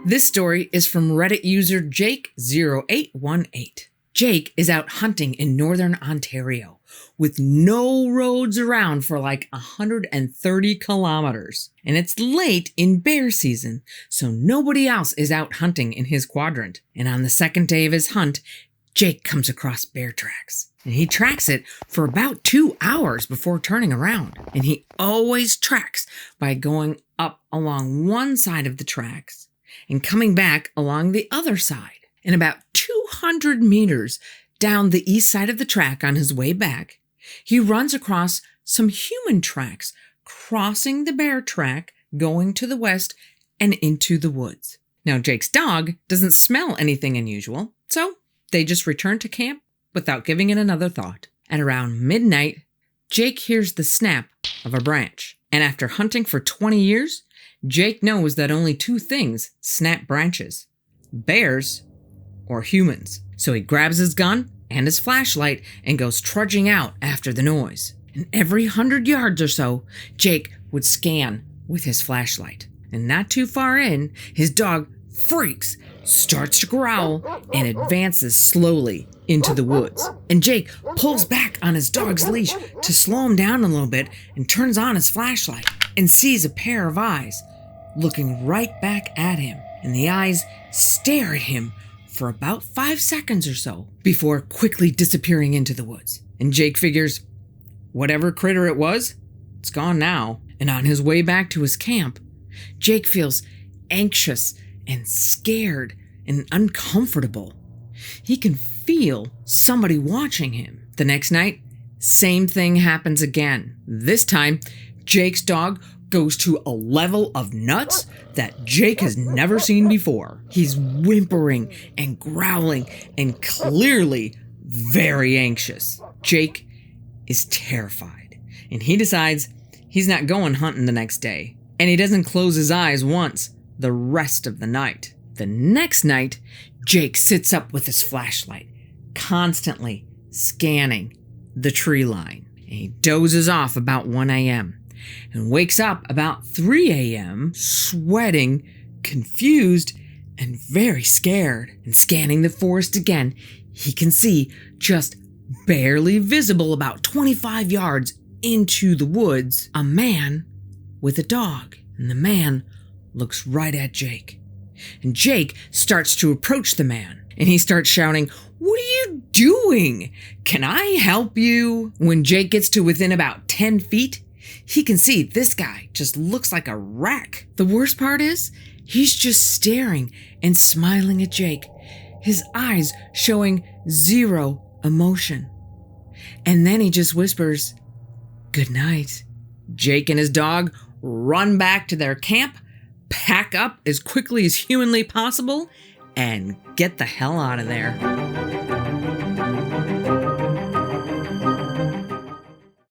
This story is from Reddit user Jake0818. Jake is out hunting in northern Ontario with no roads around for like 130 kilometers. And it's late in bear season, so nobody else is out hunting in his quadrant. And on the second day of his hunt, Jake comes across bear tracks. And he tracks it for about 2 hours before turning around. And he always tracks by going up along one side of the tracks and coming back along the other side. And about 200 meters down the east side of the track on his way back, he runs across some human tracks, crossing the bear track, going to the west and into the woods. Now, Jake's dog doesn't smell anything unusual, so they just return to camp without giving it another thought. At around midnight, Jake hears the snap of a branch. And after hunting for 20 years, Jake knows that only two things snap branches: bears or humans. So he grabs his gun and his flashlight and goes trudging out after the noise. And every 100 yards or so, Jake would scan with his flashlight. And not too far in, his dog freaks, starts to growl, and advances slowly into the woods. And Jake pulls back on his dog's leash to slow him down a little bit and turns on his flashlight and sees a pair of eyes looking right back at him. And the eyes stare at him for about 5 seconds or so before quickly disappearing into the woods. And Jake figures, whatever critter it was, it's gone now. And on his way back to his camp, Jake feels anxious and scared and uncomfortable. He can feel somebody watching him. The next night, same thing happens again. This time, Jake's dog goes to a level of nuts that Jake has never seen before. He's whimpering and growling and clearly very anxious. Jake is terrified, and he decides he's not going hunting the next day. And he doesn't close his eyes once the rest of the night. The next night, Jake sits up with his flashlight, constantly scanning the tree line. And he dozes off about 1 a.m. and wakes up about 3 a.m. sweating, confused, and very scared. And scanning the forest again, he can see just barely visible about 25 yards into the woods, a man with a dog. And the man looks right at Jake. And Jake starts to approach the man. And he starts shouting, "What are you doing? Can I help you?" When Jake gets to within about 10 feet, he can see this guy just looks like a wreck. The worst part is, he's just staring and smiling at Jake, his eyes showing zero emotion. And then he just whispers, "Good night." Jake and his dog run back to their camp, pack up as quickly as humanly possible, and get the hell out of there.